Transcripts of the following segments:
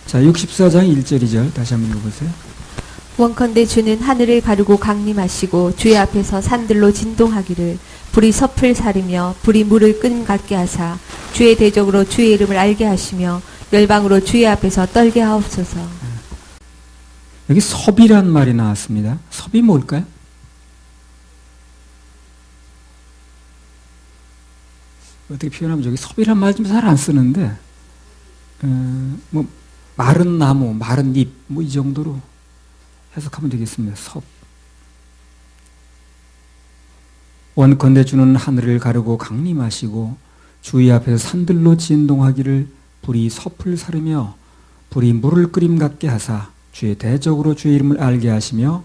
자, 64장 1절 2절 다시 한번 읽어보세요. 원컨대 주는 하늘을 가르고 강림하시고 주의 앞에서 산들로 진동하기를 불이 섭을 사르며 불이 물을 끓임 같게 하사 주의 대적으로 주의 이름을 알게 하시며 열방으로 주의 앞에서 떨게 하옵소서. 여기 섭이란 말이 나왔습니다. 섭이 뭘까요? 어떻게 표현하면 저기 섭이란 말 좀 잘 안 쓰는데 뭐 마른 나무, 마른 잎 뭐 이 정도로 해석하면 되겠습니다. 섭. 원컨대 주는 하늘을 가르고 강림하시고 주의 앞에서 산들로 진동하기를 불이 섭을 사르며 불이 물을 끓임 같게 하사 주의 대적으로 주의 이름을 알게 하시며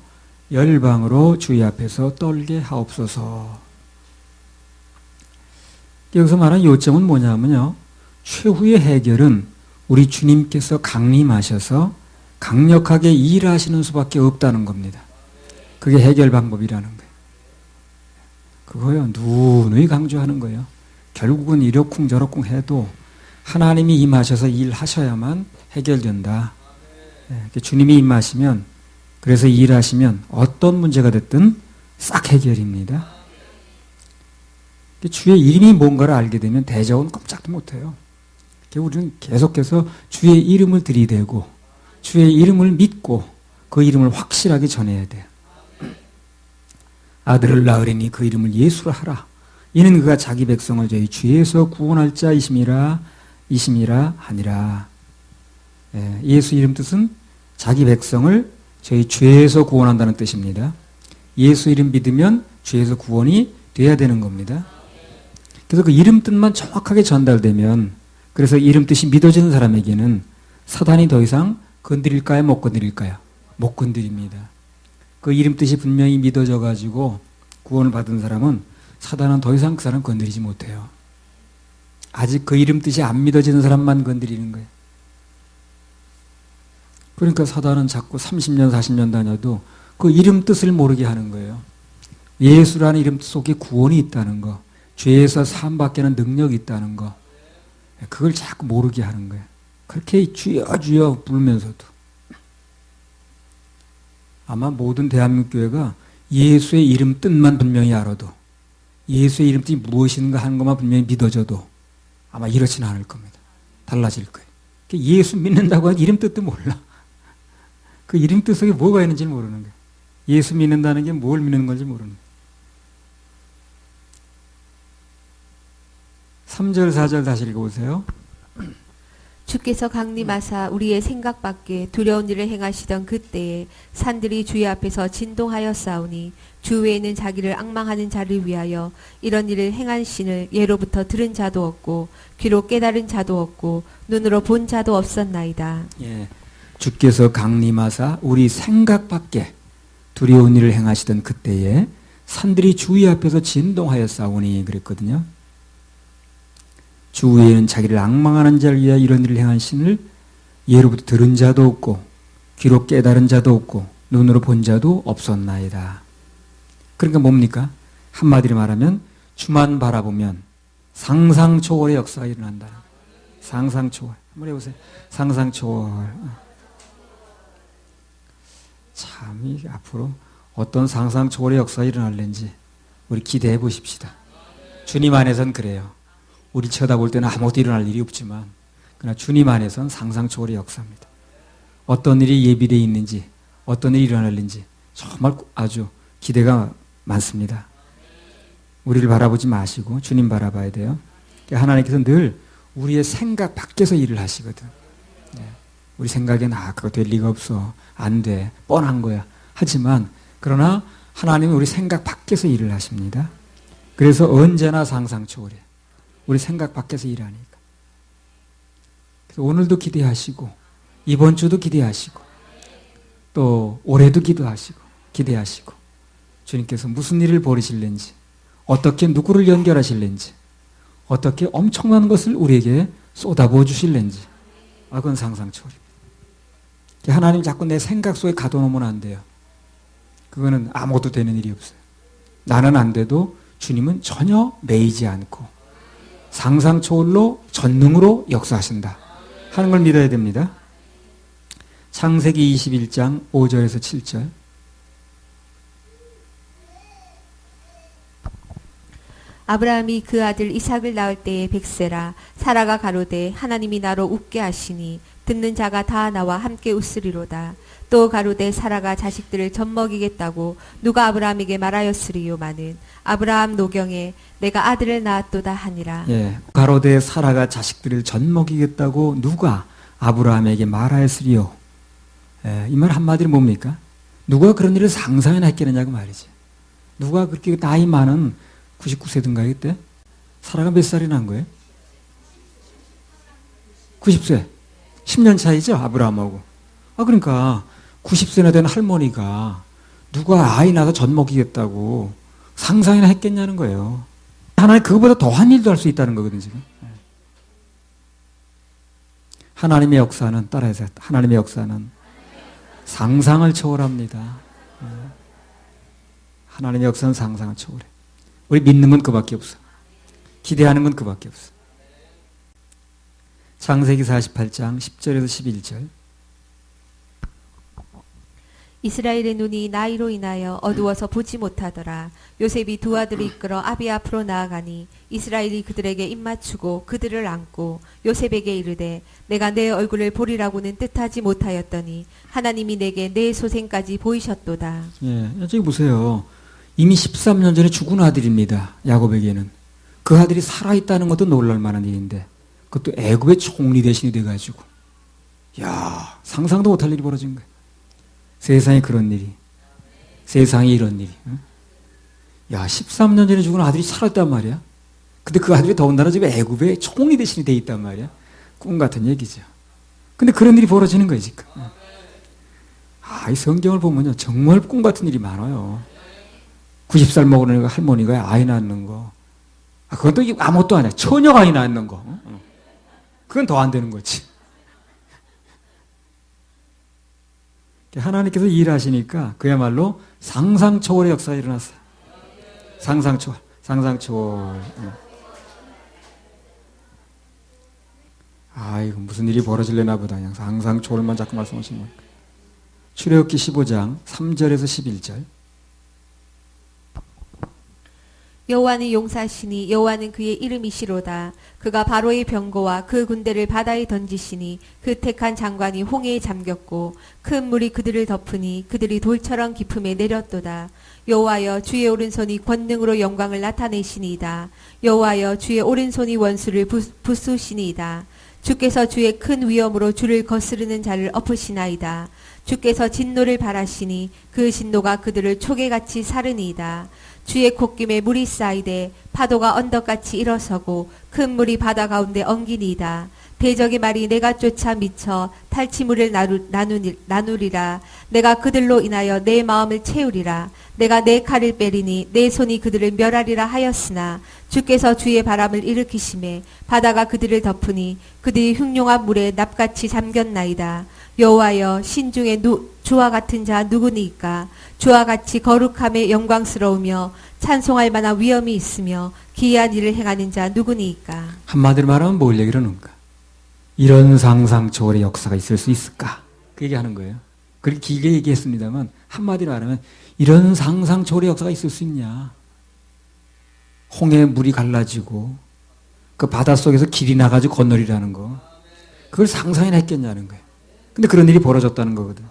열방으로 주의 앞에서 떨게 하옵소서. 여기서 말하는 요점은 뭐냐면요, 최후의 해결은 우리 주님께서 강림하셔서 강력하게 일하시는 수밖에 없다는 겁니다. 그게 해결 방법이라는 거예요. 그거요, 누누이 강조하는 거예요. 결국은 이러쿵저러쿵 해도 하나님이 임하셔서 일하셔야만 해결된다. 주님이 임하시면, 그래서 일하시면 어떤 문제가 됐든 싹 해결입니다. 주의 이름이 뭔가를 알게 되면 대적은 꼼짝도 못해요. 우리는 계속해서 주의 이름을 들이대고 주의 이름을 믿고 그 이름을 확실하게 전해야 돼요. 아들을 낳으리니 그 이름을 예수라 하라. 이는 그가 자기 백성을 저희 죄에서 구원할 자이심이라 하니라. 예수 이름 뜻은 자기 백성을 저희 죄에서 구원한다는 뜻입니다. 예수 이름 믿으면 죄에서 구원이 돼야 되는 겁니다. 그래서 그 이름 뜻만 정확하게 전달되면, 그래서 이름 뜻이 믿어지는 사람에게는 사단이 더 이상 건드릴까요? 못 건드릴까요? 못 건드립니다. 그 이름 뜻이 분명히 믿어져 가지고 구원을 받은 사람은 사단은 더 이상 그 사람 건드리지 못해요. 아직 그 이름 뜻이 안 믿어지는 사람만 건드리는 거예요. 그러니까 사단은 자꾸 30년 40년 다녀도 그 이름 뜻을 모르게 하는 거예요. 예수라는 이름 뜻 속에 구원이 있다는 거, 죄에서 사함받게 하는 능력이 있다는 거, 그걸 자꾸 모르게 하는 거예요. 그렇게 주여 주여 부르면서도. 아마 모든 대한민국 교회가 예수의 이름 뜻만 분명히 알아도, 예수의 이름 뜻이 무엇인가 하는 것만 분명히 믿어져도 아마 이렇지는 않을 겁니다. 달라질 거예요. 예수 믿는다고 하는 이름 뜻도 몰라. 그 이름 뜻 속에 뭐가 있는지 모르는 거예요. 예수 믿는다는 게 뭘 믿는 건지 모르는 거예요. 3절 4절 다시 읽어보세요. 주께서 강림하사 우리의 생각 밖에 두려운 일을 행하시던 그때에 산들이 주의 앞에서 진동하여 싸우니 주 외에는 자기를 앙망하는 자를 위하여 이런 일을 행한 신을 예로부터 들은 자도 없고 귀로 깨달은 자도 없고 눈으로 본 자도 없었나이다. 예, 주께서 강림하사 우리 생각 밖에 두려운 일을 행하시던 그때에 산들이 주의 앞에서 진동하여 싸우니 그랬거든요. 주 외에는 자기를 앙망하는 자를 위하여 이런 일을 행한 신을 예로부터 들은 자도 없고 귀로 깨달은 자도 없고 눈으로 본 자도 없었나이다. 그러니까 뭡니까? 한마디로 말하면 주만 바라보면 상상 초월의 역사가 일어난다. 상상 초월. 한번 해보세요. 상상 초월. 참, 이 앞으로 어떤 상상 초월의 역사가 일어날는지 우리 기대해 보십시다. 주님 안에선 그래요. 우리 쳐다볼 때는 아무것도 일어날 일이 없지만 그러나 주님 안에선 상상 초월의 역사입니다. 어떤 일이 예비되어 있는지, 어떤 일이 일어날는지 정말 아주 기대가 많습니다. 우리를 바라보지 마시고 주님 바라봐야 돼요. 하나님께서 늘 우리의 생각 밖에서 일을 하시거든. 우리 생각에는 그거 될 리가 없어, 안 돼, 뻔한 거야 하지만, 그러나 하나님은 우리 생각 밖에서 일을 하십니다. 그래서 언제나 상상 초월해. 우리 생각 밖에서 일하니까. 그래서 오늘도 기대하시고 이번 주도 기대하시고 또 올해도 기대하시고 주님께서 무슨 일을 벌이실는지, 어떻게 누구를 연결하실는지, 어떻게 엄청난 것을 우리에게 쏟아부어 주실는지, 그건 상상 초월입니다. 하나님 자꾸 내 생각 속에 가둬놓으면 안 돼요. 그거는 아무것도 되는 일이 없어요. 나는 안 돼도 주님은 전혀 매이지 않고 상상 초월로 전능으로 역사하신다 하는 걸 믿어야 됩니다. 창세기 21장 5절에서 7절. 아브라함이 그 아들 이삭을 낳을 때에 100세라. 사라가 가로되 하나님이 나로 웃게 하시니 듣는 자가 다 나와 함께 웃으리로다. 또 가로되 사라가 자식들을 젖먹이겠다고 누가 아브라함에게 말하였으리요마는 아브라함 노경에 내가 아들을 낳았도다 하니라. 예, 가로되 사라가 자식들을 젖먹이겠다고 누가 아브라함에게 말하였으리요. 예, 이 말 한마디로 뭡니까? 누가 그런 일을 상상이나 했겠느냐고 말이지. 누가 그렇게 나이 많은 99세든가 그때? 사라가 몇 살이 난 거예요? 90세. 10년 차이죠, 아브라함하고. 그러니까 90세나 된 할머니가 누가 아이 낳아서 젖먹이겠다고 상상이나 했겠냐는 거예요. 하나님 그거보다 더한 일도 할 수 있다는 거거든, 지금. 하나님의 역사는, 따라해서, 하나님의 역사는 상상을 초월합니다. 하나님의 역사는 상상을 초월해. 우리 믿는 건 그밖에 없어. 기대하는 건 그밖에 없어. 창세기 48장 10절에서 11절. 이스라엘의 눈이 나이로 인하여 어두워서 보지 못하더라. 요셉이 두 아들을 이끌어 아비 앞으로 나아가니 이스라엘이 그들에게 입맞추고 그들을 안고 요셉에게 이르되 내가 내 얼굴을 보리라고는 뜻하지 못하였더니 하나님이 내게 내 소생까지 보이셨도다. 예, 저기 보세요. 이미 13년 전에 죽은 아들입니다. 야곱에게는. 그 아들이 살아있다는 것도 놀랄 만한 일인데 그것도 애굽의 총리 대신이 돼가지고 야, 상상도 못할 일이 벌어진 거예요. 세상에 그런 일이. 세상에 이런 일이. 응? 야, 13년 전에 죽은 아들이 살아있단 말이야. 근데 그 아들이 더군다나 지금 애굽의 총리 대신이 돼 있단 말이야. 꿈 같은 얘기죠. 근데 그런 일이 벌어지는 거예요, 지금. 이 성경을 보면요. 정말 꿈 같은 일이 많아요. 90살 먹은 할머니가 아이 낳는 거. 그건 또 아무것도 아니야. 처녀가 아이 낳는 거. 그건 더 안 되는 거지. 하나님께서 일하시니까 그야말로 상상 초월의 역사가 일어났어요. 상상 초월, 상상 초월. 이거 무슨 일이 벌어질려나 보다. 그냥 상상 초월만 자꾸 말씀하시는 거예요. 출애굽기 15장 3절에서 11절. 여호와는 용사시니 여호와는 그의 이름이시로다. 그가 바로의 병거와 그 군대를 바다에 던지시니 그 택한 장관이 홍해에 잠겼고 큰 물이 그들을 덮으니 그들이 돌처럼 깊음에 내렸도다. 여호와여 주의 오른손이 권능으로 영광을 나타내시니이다. 여호와여 주의 오른손이 원수를 부수시니이다. 주께서 주의 큰 위엄으로 주를 거스르는 자를 엎으시나이다. 주께서 진노를 발하시니 그 진노가 그들을 초계같이 사르니이다. 주의 콧김에 물이 쌓이되 파도가 언덕같이 일어서고 큰 물이 바다 가운데 엉기니이다. 대적의 말이 내가 쫓아 미쳐 탈취물을 나누리라. 내가 그들로 인하여 내 마음을 채우리라. 내가 내 칼을 빼리니 내 손이 그들을 멸하리라 하였으나 주께서 주의 바람을 일으키심에 바다가 그들을 덮으니 그들이 흉룡한 물에 납같이 잠겼나이다. 여호와여 신중에 주와 같은 자 누구니까? 주와 같이 거룩함에 영광스러우며 찬송할 만한 위엄이 있으며 기이한 일을 행하는 자 누구니까? 한마디로 말하면 뭘 얘기를 하는가? 이런 상상 초월의 역사가 있을 수 있을까? 그 얘기하는 거예요. 그렇게 길게 얘기했습니다만 한마디로 말하면 이런 상상 초월의 역사가 있을 수 있냐? 홍해 물이 갈라지고 그 바닷속에서 길이 나가지고 건너리라는 거. 그걸 상상이나 했겠냐는 거예요. 근데 그런 일이 벌어졌다는 거거든.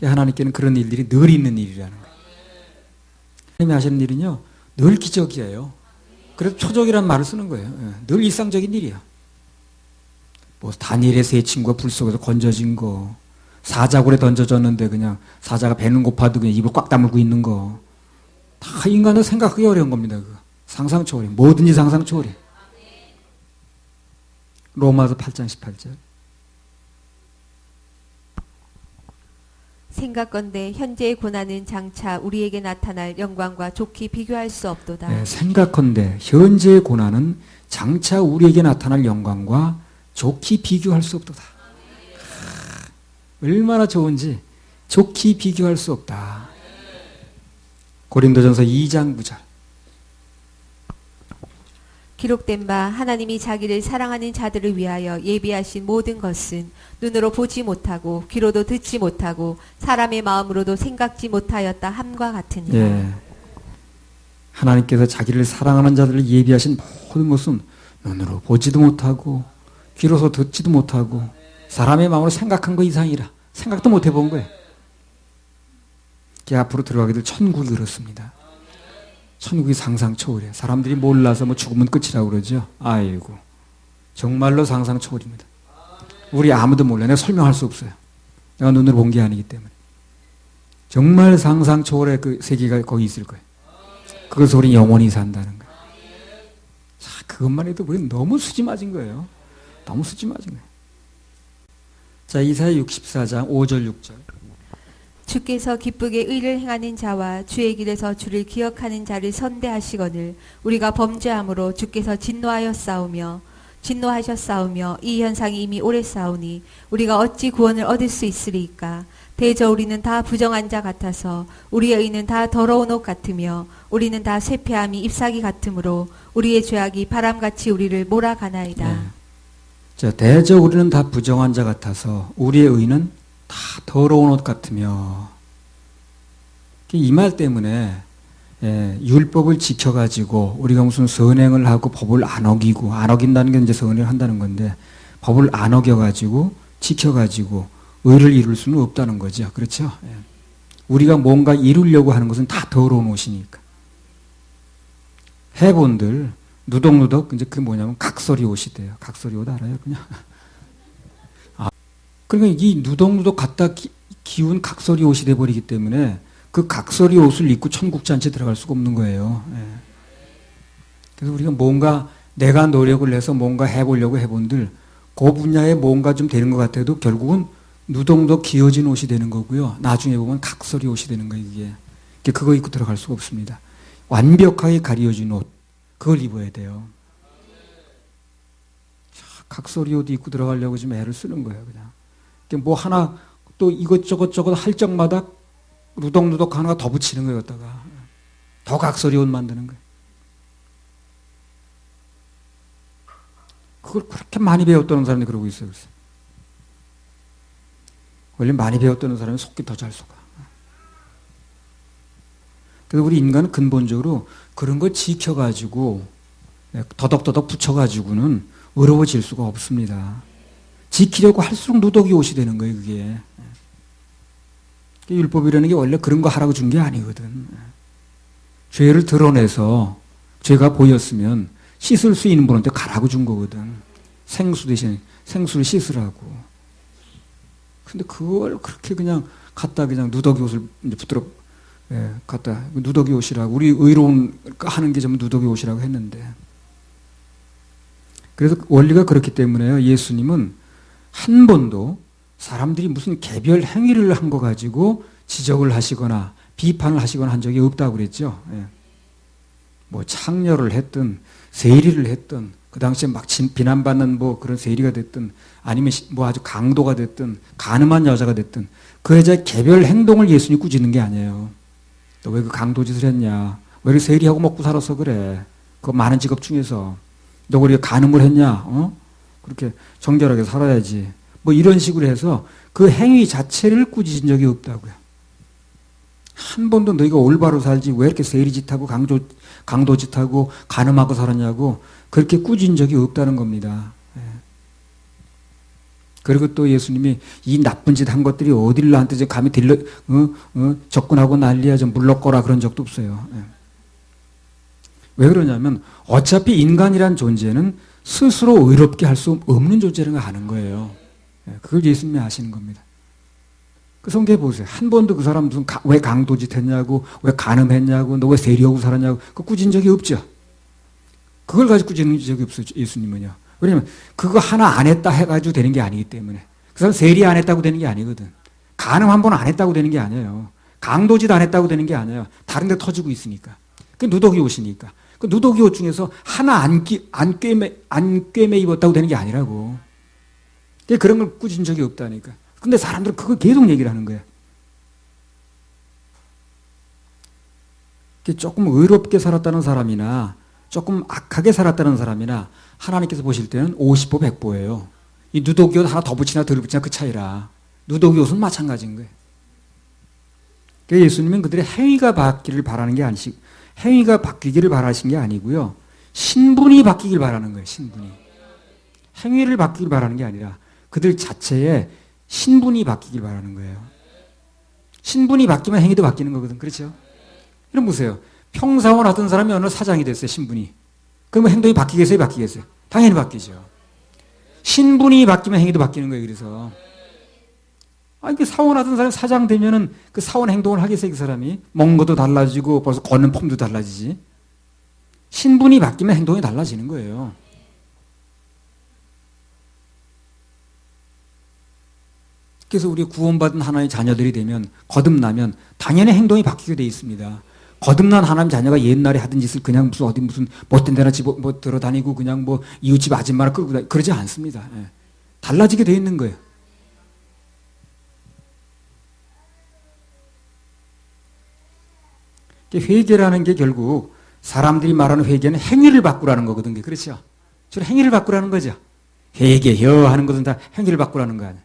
하나님께는 그런 일들이 늘 있는 일이라는 거예요. 하나님이 하시는 일은요, 늘 기적이에요. 그래서 초적이라는 말을 쓰는 거예요. 늘 일상적인 일이야. 뭐 다니엘의 세 친구가 불 속에서 건져진 거, 사자굴에 던져졌는데 그냥 사자가 배는 고파도 그냥 입을 꽉 다물고 있는 거, 다 인간은 생각하기 어려운 겁니다. 그거. 상상 초월이 뭐든지 상상 초월이. 로마서 8장 18절. 생각건대 현재의 고난은 장차 우리에게 나타날 영광과 좋게 비교할 수 없도다. 네, 생각건대 현재의 고난은 장차 우리에게 나타날 영광과 좋게 비교할 수 없도다. 얼마나 좋은지 좋게 비교할 수 없다. 고린도전서 2장 9절. 기록된 바 하나님이 자기를 사랑하는 자들을 위하여 예비하신 모든 것은 눈으로 보지 못하고 귀로도 듣지 못하고 사람의 마음으로도 생각지 못하였다 함과 같으니라. 예. 하나님께서 자기를 사랑하는 자들을 예비하신 모든 것은 눈으로 보지도 못하고 귀로서 듣지도 못하고 사람의 마음으로 생각한 거 이상이라 생각도 못 해본 거예요. 앞으로 들어가게 될 천국이 그렇습니다. 천국이 상상 초월이에요. 사람들이 몰라서 뭐 죽으면 끝이라고 그러죠. 아이고 정말로 상상 초월입니다. 우리 아무도 몰라요. 내가 설명할 수 없어요. 내가 눈으로 본 게 아니기 때문에. 정말 상상 초월의 그 세계가 거기 있을 거예요. 그것을 우리 영원히 산다는 거예요. 자, 그것만 해도 우리는 너무 수지 맞은 거예요. 너무 수지 맞은 거예요. 자, 이사야 64장 5절 6절. 주께서 기쁘게 의를 행하는 자와 주의 길에서 주를 기억하는 자를 선대하시거늘 우리가 범죄함으로 주께서 진노하셨사오며 이 현상이 이미 오래 싸우니 우리가 어찌 구원을 얻을 수 있으리까. 대저 우리는 다 부정한 자 같아서 우리의 의는 다 더러운 옷 같으며 우리는 다 쇠폐함이 잎사귀 같으므로 우리의 죄악이 바람같이 우리를 몰아가나이다. 네. 자, 대저 우리는 다 부정한 자 같아서 우리의 의는 다 더러운 옷 같으며. 이 말 때문에 율법을 지켜가지고 우리가 무슨 선행을 하고 법을 안 어긴다는 게 이제 선행을 한다는 건데 법을 안 어겨가지고 지켜가지고 의를 이룰 수는 없다는 거죠. 그렇죠? 우리가 뭔가 이루려고 하는 것은 다 더러운 옷이니까. 해본들 누덕누덕 이제 그게 뭐냐면 각설이 옷이 돼요. 각설이 옷 알아요? 그냥. 그러니까 이 누덕누덕 갖다 기운 각설이 옷이 돼버리기 때문에 그 각설이 옷을 입고 천국잔치에 들어갈 수가 없는 거예요. 그래서 우리가 뭔가 내가 노력을 해서 뭔가 해보려고 해본들 그 분야에 뭔가 좀 되는 것 같아도 결국은 누덕누덕 기어진 옷이 되는 거고요. 나중에 보면 각설이 옷이 되는 거예요. 이게 그거 입고 들어갈 수가 없습니다. 완벽하게 가려진 옷 그걸 입어야 돼요. 각설이 옷 입고 들어가려고 지금 애를 쓰는 거예요. 그냥 뭐 하나 또 이것저것 할 적마다 누덕누덕 하나가 더 붙이는 거예요. 여기다가 더 각설이 옷 만드는 거예요. 그걸 그렇게 많이 배웠다는 사람이 그러고 있어요. 그래서. 원래 많이 배웠다는 사람이 속기 더 잘 속아. 그래서 우리 인간은 근본적으로 그런 걸 지켜가지고 더덕더덕 붙여가지고는 어려워질 수가 없습니다. 지키려고 할수록 누더기 옷이 되는 거예요, 그게. 율법이라는 게 원래 그런 거 하라고 준 게 아니거든. 죄를 드러내서 죄가 보였으면 씻을 수 있는 분한테 가라고 준 거거든. 생수 대신 생수를 씻으라고. 근데 그걸 그렇게 그냥 갖다 그냥 누더기 옷을 이제 붙들어 갖다 누더기 옷이라고 우리 의로운 하는 게 전부 누더기 옷이라고 했는데. 그래서 원리가 그렇기 때문에요. 예수님은 한 번도 사람들이 무슨 개별 행위를 한 거 가지고 지적을 하시거나 비판을 하시거나 한 적이 없다고 그랬죠. 뭐 창녀를 했든 세리를 했든 그 당시에 막 비난받는 뭐 그런 세리가 됐든 아니면 뭐 아주 강도가 됐든 가늠한 여자가 됐든 그 여자의 개별 행동을 예수님이 꾸짖는 게 아니에요. 너 왜 그 강도 짓을 했냐? 왜 이렇게 세리하고 먹고 살아서 그래? 그 많은 직업 중에서 너 왜 이렇게 간음을 했냐? 그렇게 정결하게 살아야지. 뭐 이런 식으로 해서 그 행위 자체를 꾸짖은 적이 없다고요. 한 번도 너희가 올바로 살지 왜 이렇게 세리짓하고 강도짓하고 간음하고 살았냐고 그렇게 꾸짖은 적이 없다는 겁니다. 그리고 또 예수님이 이 나쁜 짓 한 것들이 어디를 나한테 이제 감히 접근하고 난리야 좀 물러거라 그런 적도 없어요. 왜 그러냐면 어차피 인간이란 존재는 스스로 의롭게 할 수 없는 존재라는 걸 아는 거예요. 그걸 예수님이 아시는 겁니다. 그 성경에 보세요. 한 번도 그 사람 무슨 왜 강도짓 했냐고 왜 간음했냐고 너 왜 세리하고 살았냐고 그 꾸짖은 적이 없죠. 그걸 가지고 꾸짖는 적이 없어요. 예수님은요. 왜냐면 그거 하나 안 했다 해가지고 되는 게 아니기 때문에. 그 사람 세리 안 했다고 되는 게 아니거든. 간음 한 번 안 했다고 되는 게 아니에요. 강도짓 안 했다고 되는 게 아니에요. 다른 데 터지고 있으니까. 그 누더기 옷이니까. 그 누더기 옷 중에서 하나 안 꿰매 입었다고 되는 게 아니라고. 그런 걸 꾸짖은 적이 없다니까. 근데 사람들은 그걸 계속 얘기를 하는 거야. 조금 의롭게 살았다는 사람이나 조금 악하게 살았다는 사람이나 하나님께서 보실 때는 50보 100보예요. 이 누더기 옷 하나 더 붙이나 덜 붙이나 그 차이라. 누더기 옷은 마찬가지인 거예요. 그러니까 예수님은 그들의 행위가 바뀌기를 바라는 게 아니시고, 행위가 바뀌기를 바라신 게 아니고요. 신분이 바뀌길 바라는 거예요. 신분이. 행위를 바뀌길 바라는 게 아니라 그들 자체의 신분이 바뀌길 바라는 거예요. 신분이 바뀌면 행위도 바뀌는 거거든. 그렇죠? 이런 보세요. 평사원 하던 사람이 어느 사장이 됐어요. 신분이. 그러면 행동이 바뀌겠어요? 바뀌겠어요? 당연히 바뀌죠. 신분이 바뀌면 행위도 바뀌는 거예요. 그래서 그 사원 하던 사람이 사장 되면은 그 사원 행동을 하겠어요. 그 사람이. 먹는 것도 달라지고 벌써 걷는 폼도 달라지지. 신분이 바뀌면 행동이 달라지는 거예요. 그래서 우리 구원받은 하나님의 자녀들이 되면 거듭나면 당연히 행동이 바뀌게 돼 있습니다. 거듭난 하나님 자녀가 옛날에 하던 짓을 그냥 무슨 못된 데나 들어다니고 그냥 이웃집 아줌마를 끌고 다니고 그러지 않습니다. 예. 달라지게 돼 있는 거예요. 회개라는 게 결국 사람들이 말하는 회개는 행위를 바꾸라는 거거든요. 그렇죠? 주로 행위를 바꾸라는 거죠. 회개여 하는 것은 다 행위를 바꾸라는 거 아니에요.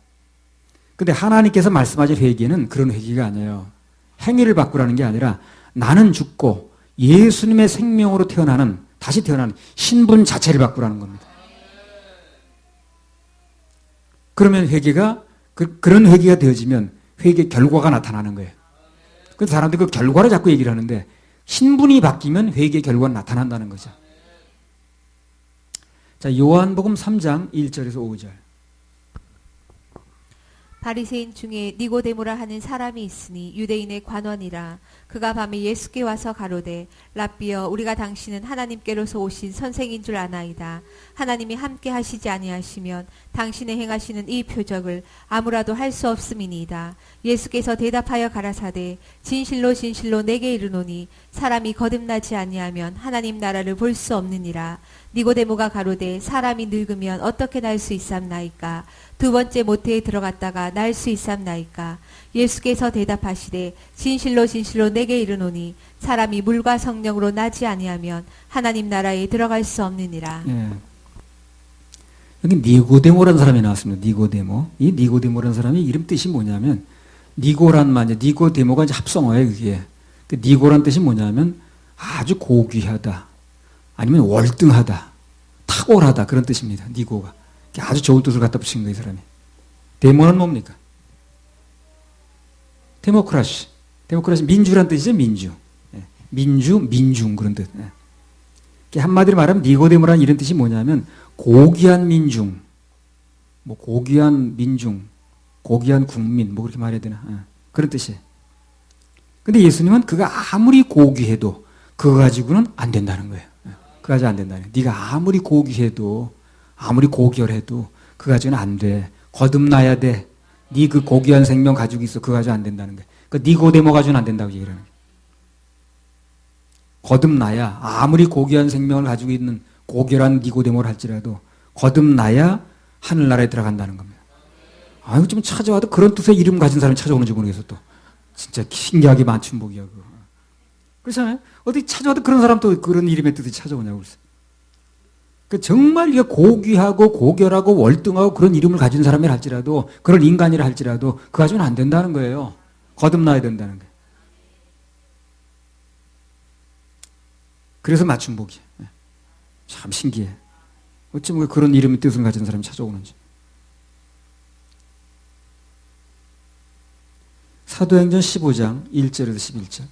근데 하나님께서 말씀하실 회개는 그런 회개가 아니에요. 행위를 바꾸라는 게 아니라 나는 죽고 예수님의 생명으로 다시 태어나는 신분 자체를 바꾸라는 겁니다. 그러면 회개가, 그런 회개가 되어지면 회개 결과가 나타나는 거예요. 그래서 사람들이 그 결과를 자꾸 얘기를 하는데 신분이 바뀌면 회개 결과가 나타난다는 거죠. 자, 요한복음 3장 1절에서 5절. 바리새인 중에 니고데모라 하는 사람이 있으니 유대인의 관원이라. 그가 밤에 예수께 와서 가로되 랍비여 우리가 당신은 하나님께로서 오신 선생인 줄 아나이다. 하나님이 함께 하시지 아니하시면 당신의 행하시는 이 표적을 아무라도 할 수 없음이니이다. 예수께서 대답하여 가라사대 진실로 진실로 내게 이르노니 사람이 거듭나지 아니하면 하나님 나라를 볼 수 없느니라. 니고데모가 가로되 사람이 늙으면 어떻게 날 수 있삼나이까? 두 번째 모태에 들어갔다가 날 수 있삼나이까? 예수께서 대답하시되 진실로 진실로 내게 이르노니 사람이 물과 성령으로 나지 아니하면 하나님 나라에 들어갈 수 없느니라. 예. 여기 니고데모라는 사람이 나왔습니다. 니고데모. 이 니고데모라는 사람이 이름 뜻이 뭐냐면 니고란 말이에요. 니고데모가 이제 합성어예요. 그게. 그 니고란 뜻이 뭐냐면 아주 고귀하다. 아니면 월등하다. 탁월하다. 그런 뜻입니다. 니고가. 아주 좋은 뜻을 갖다 붙인 거예요. 이 사람이. 데모는 뭡니까? 데모크라시. 데모크라시 민주란 뜻이죠. 민주. 민주, 민중 그런 뜻. 한마디로 말하면 니고데모라는 이런 뜻이 뭐냐면 고귀한 민중, 고귀한 민중, 고귀한 국민, 그렇게 말해야 되나? 그런 뜻이에요. 근데 예수님은 그가 아무리 고귀해도 그거 가지고는 안 된다는 거예요. 그거 가지고 안 된다는 거예요. 네가 아무리 고귀해도, 아무리 고결해도 그거 가지고는 안 돼. 거듭나야 돼. 네 그 고귀한 생명 가지고 있어. 그거 가지고 안 된다는 거예요. 그러니까 니고데모 가지고는 안 된다고 얘기를 하는 거예요. 거듭나야 아무리 고귀한 생명을 가지고 있는 고결한 니고데모를 할지라도 거듭나야 하늘나라에 들어간다는 겁니다. 아유, 좀 찾아와도 그런 뜻의 이름 가진 사람이 찾아오는지 모르겠어 또. 진짜 신기하게 맞춤복이야 그거. 그렇잖아요. 어디 찾아와도 그런 사람 또 그런 이름의 뜻이 찾아오냐고 그랬어요. 그러니까 정말 이게 고귀하고 고결하고 월등하고 그런 이름을 가진 사람이 할지라도 그런 인간이라 할지라도 그 가지고는 안 된다는 거예요. 거듭나야 된다는 거예요. 그래서 맞춤복이에요. 참 신기해. 어쩌면 그런 이름의 뜻을 가진 사람이 찾아오는지. 사도행전 15장 1절에서 11절.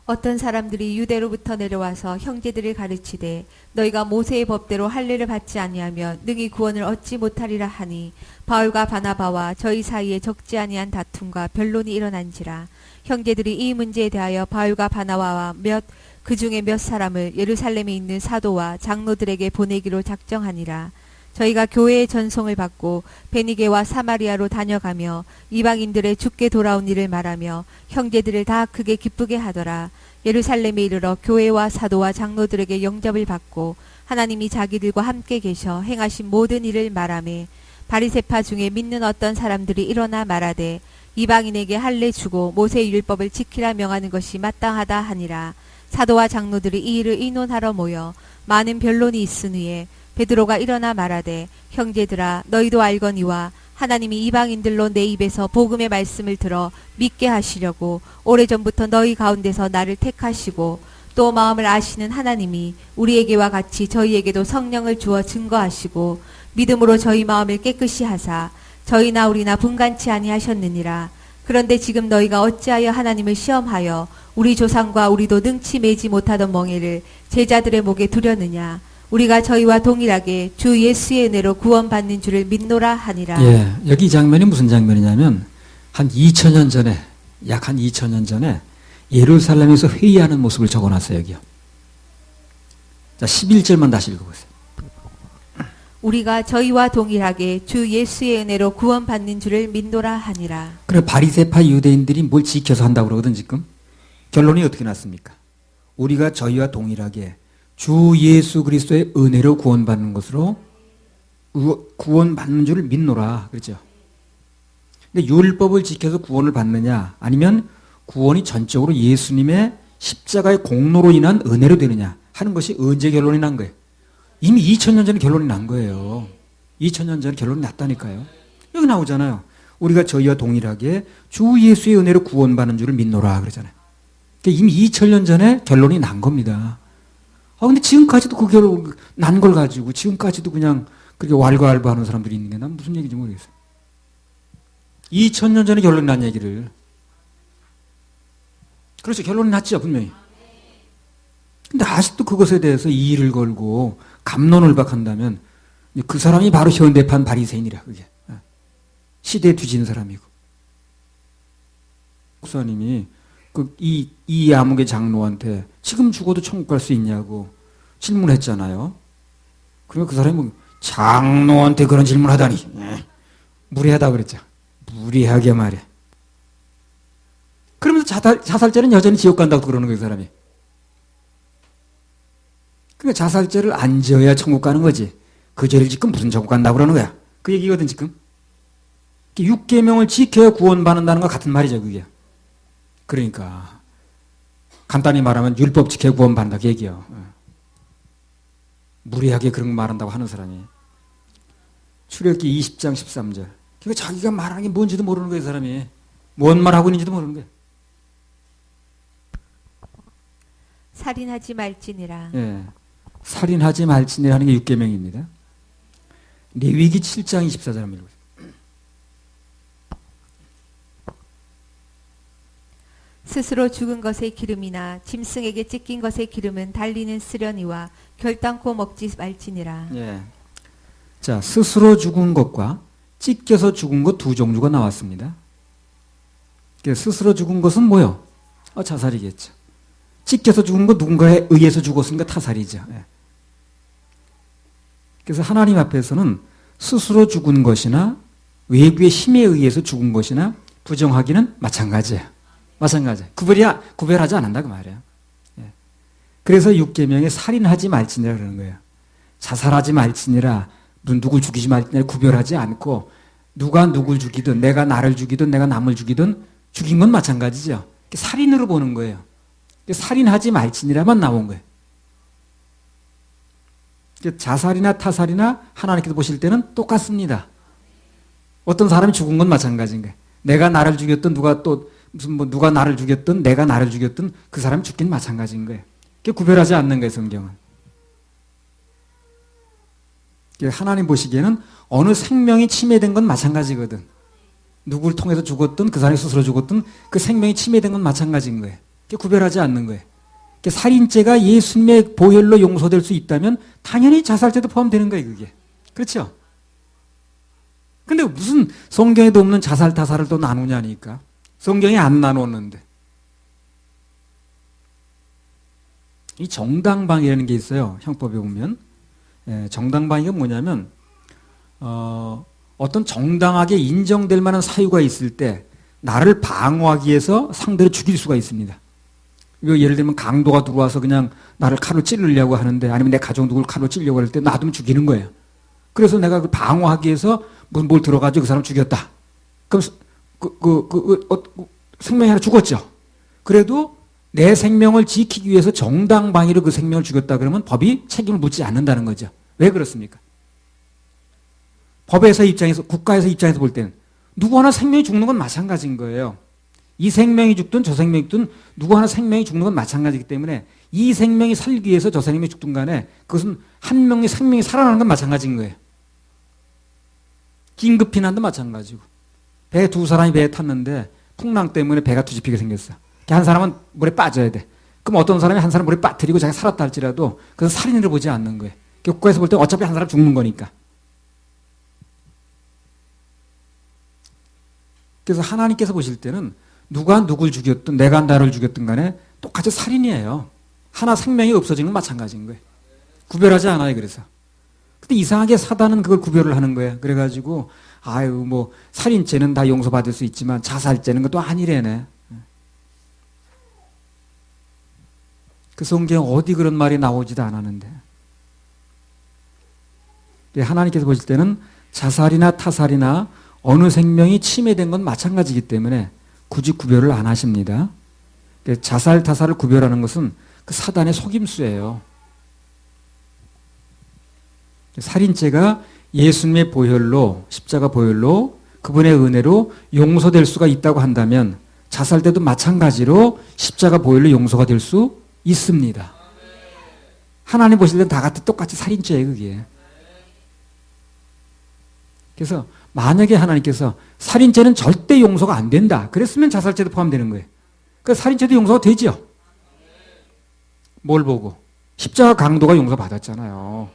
어떤 사람들이 유대로부터 내려와서 형제들을 가르치되 너희가 모세의 법대로 할례를 받지 아니하면 능히 구원을 얻지 못하리라 하니 바울과 바나바와 저희 사이에 적지 아니한 다툼과 변론이 일어난지라. 형제들이 이 문제에 대하여 바울과 바나바와 그 중에 몇 사람을 예루살렘에 있는 사도와 장로들에게 보내기로 작정하니라. 저희가 교회의 전송을 받고 베니게와 사마리아로 다녀가며 이방인들의 죽게 돌아온 일을 말하며 형제들을 다 크게 기쁘게 하더라. 예루살렘에 이르러 교회와 사도와 장로들에게 영접을 받고 하나님이 자기들과 함께 계셔 행하신 모든 일을 말하며 바리새파 중에 믿는 어떤 사람들이 일어나 말하되 이방인에게 할례 주고 모세 율법을 지키라 명하는 것이 마땅하다 하니라. 사도와 장로들이 이 일을 의논하러 모여 많은 변론이 있으니에 베드로가 일어나 말하되 형제들아 너희도 알거니와 하나님이 이방인들로 내 입에서 복음의 말씀을 들어 믿게 하시려고 오래전부터 너희 가운데서 나를 택하시고 또 마음을 아시는 하나님이 우리에게와 같이 저희에게도 성령을 주어 증거하시고 믿음으로 저희 마음을 깨끗이 하사 저희나 우리나 분간치 아니하셨느니라. 그런데 지금 너희가 어찌하여 하나님을 시험하여 우리 조상과 우리도 능치 매지 못하던 멍에를 제자들의 목에 두려느냐. 우리가 저희와 동일하게 주 예수의 은혜로 구원받는 줄을 믿노라 하니라. 예, 여기 이 장면이 무슨 장면이냐면 한 2000년 전에, 약 한 2000년 전에 예루살렘에서 회의하는 모습을 적어놨어요. 여기요. 자, 11절만 다시 읽어보세요. 우리가 저희와 동일하게 주 예수의 은혜로 구원받는 줄을 믿노라 하니라. 그래, 바리새파 유대인들이 뭘 지켜서 한다고 그러거든 지금. 결론이 어떻게 났습니까? 우리가 저희와 동일하게 주 예수 그리스도의 은혜로 구원받는 것으로 구원받는 줄을 믿노라 그랬죠. 근데 율법을 지켜서 구원을 받느냐, 아니면 구원이 전적으로 예수님의 십자가의 공로로 인한 은혜로 되느냐 하는 것이 언제 결론이 난 거예요? 이미 2000년 전에 결론이 난 거예요. 2000년 전에 결론이 났다니까요. 여기 나오잖아요. 우리가 저희와 동일하게 주 예수의 은혜로 구원받는 줄을 믿노라 그러잖아요. 그러니까 이미 2000년 전에 결론이 난 겁니다. 근데 지금까지도 그 결론 난 걸 가지고 지금까지도 그냥 그렇게 왈가왈부하는 사람들이 있는 게 난 무슨 얘기인지 모르겠어요. 2000년 전에 결론이 난 얘기를. 그렇죠. 결론이 났죠, 분명히. 근데 아직도 그것에 대해서 이의를 걸고 갑론을박한다면 그 사람이 바로 현대판 바리새인이라, 그게. 시대에 뒤지는 사람이고. 목사님이 이 암흑의 장로한테 지금 죽어도 천국 갈 수 있냐고 질문했잖아요. 그러면 그 사람이 뭐 장로한테 그런 질문하다니 무리하다 그랬죠. 무리하게 말해. 그러면서 자살죄는 여전히 지옥 간다고 그러는 거예요, 그 사람이. 그러니까 자살죄를 안 지어야 천국 가는 거지. 그 죄를 짓고 무슨 천국 간다고 그러는 거야. 그 얘기거든, 지금. 6계명을 지켜야 구원받는다는 것 같은 말이죠, 그게. 그러니까 간단히 말하면 율법 지켜야 구원받는다, 그 얘기예요. 무리하게 그런 거 말한다고 하는 사람이. 출애굽기 20장 13절. 그러니까 자기가 말하는 게 뭔지도 모르는 거예요, 사람이. 뭔 말하고 있는지도 모르는 거예요. 살인하지 말지니라. 예. 살인하지 말지니라 하는 게 6계명입니다. 레위기 7장 24절 한번 읽어보세요. 스스로 죽은 것의 기름이나 짐승에게 찢긴 것의 기름은 달리는 쓰려니와 결단코 먹지 말지니라. 예. 자, 스스로 죽은 것과 찢겨서 죽은 것 두 종류가 나왔습니다. 스스로 죽은 것은 뭐요? 자살이겠죠. 찢겨서 죽은 것 누군가에 의해서 죽었으니까 타살이죠. 예. 그래서 하나님 앞에서는 스스로 죽은 것이나 외부의 힘에 의해서 죽은 것이나 부정하기는 마찬가지예요. 마찬가지. 구별하지 않는다 그 말이에요. 예. 그래서 6계명에 살인하지 말지니라 그러는 거예요. 자살하지 말지니라, 누굴 죽이지 말지니라 구별하지 않고 누가 누굴 죽이든 내가 나를 죽이든 내가 남을 죽이든 죽인 건 마찬가지죠. 살인으로 보는 거예요. 살인하지 말지니라만 나온 거예요. 자살이나 타살이나 하나님께서 보실 때는 똑같습니다. 어떤 사람이 죽은 건 마찬가지인 거예요. 내가 나를 죽였든 누가 나를 죽였든 내가 나를 죽였든 그 사람이 죽긴 마찬가지인 거예요. 구별하지 않는 거예요, 성경은. 하나님 보시기에는 어느 생명이 침해된 건 마찬가지거든. 누구를 통해서 죽었든 그 사람이 스스로 죽었든 그 생명이 침해된 건 마찬가지인 거예요. 구별하지 않는 거예요. 살인죄가 예수님의 보혈로 용서될 수 있다면 당연히 자살죄도 포함되는 거예요, 그게. 그렇죠? 근데 무슨 성경에도 없는 자살, 타살을 또 나누냐니까. 성경에 안 나눴는데. 이 정당방위라는 게 있어요, 형법에 보면. 정당방위가 뭐냐면, 어떤 정당하게 인정될 만한 사유가 있을 때 나를 방어하기 위해서 상대를 죽일 수가 있습니다. 예를 들면 강도가 들어와서 그냥 나를 칼로 찌르려고 하는데, 아니면 내 가족 누굴 칼로 찌르려고 할 때 놔두면 죽이는 거예요. 그래서 내가 그 방어하기 위해서 뭘 들어가지고 그 사람 죽였다. 그럼 생명이 하나 죽었죠. 그래도 내 생명을 지키기 위해서 정당방위로 그 생명을 죽였다 그러면 법이 책임을 묻지 않는다는 거죠. 왜 그렇습니까? 법에서 입장에서, 국가에서 입장에서 볼 때는 누구 하나 생명이 죽는 건 마찬가지인 거예요. 이 생명이 죽든 저 생명이 죽든 누구 하나 생명이 죽는 건 마찬가지이기 때문에 이 생명이 살기 위해서 저 생명이 죽든 간에 그것은 한 명의 생명이 살아나는 건 마찬가지인 거예요. 긴급避난도 마찬가지고. 배 두 사람이 배에 탔는데 풍랑 때문에 배가 뒤집히게 생겼어. 한 사람은 물에 빠져야 돼. 그럼 어떤 사람이 한 사람 물에 빠뜨리고 자기가 살았다 할지라도 그것은 살인으로 보지 않는 거예요. 국가에서 볼 때 어차피 한 사람 죽는 거니까. 그래서 하나님께서 보실 때는 누가 누굴 죽였든 내가 나를 죽였든 간에 똑같이 살인이에요. 하나 생명이 없어지는 건 마찬가지인 거예요. 구별하지 않아요. 그래서. 근데 이상하게 사단은 그걸 구별을 하는 거예요. 그래가지고 뭐 살인죄는 다 용서받을 수 있지만 자살죄는 것도 아니래네. 그 성경 어디 그런 말이 나오지도 않았는데. 하나님께서 보실 때는 자살이나 타살이나 어느 생명이 침해된 건 마찬가지이기 때문에 굳이 구별을 안 하십니다. 자살, 타살을 구별하는 것은 그 사단의 속임수예요. 살인죄가 예수님의 보혈로, 십자가 보혈로 그분의 은혜로 용서될 수가 있다고 한다면 자살때도 마찬가지로 십자가 보혈로 용서가 될 수 있습니다. 하나님 보실 때는 다 같이 똑같이 살인죄예요, 그게. 그래서 만약에 하나님께서 살인죄는 절대 용서가 안 된다. 그랬으면 자살죄도 포함되는 거예요. 그러니까 살인죄도 용서가 되죠. 뭘 보고? 십자가 강도가 용서받았잖아요.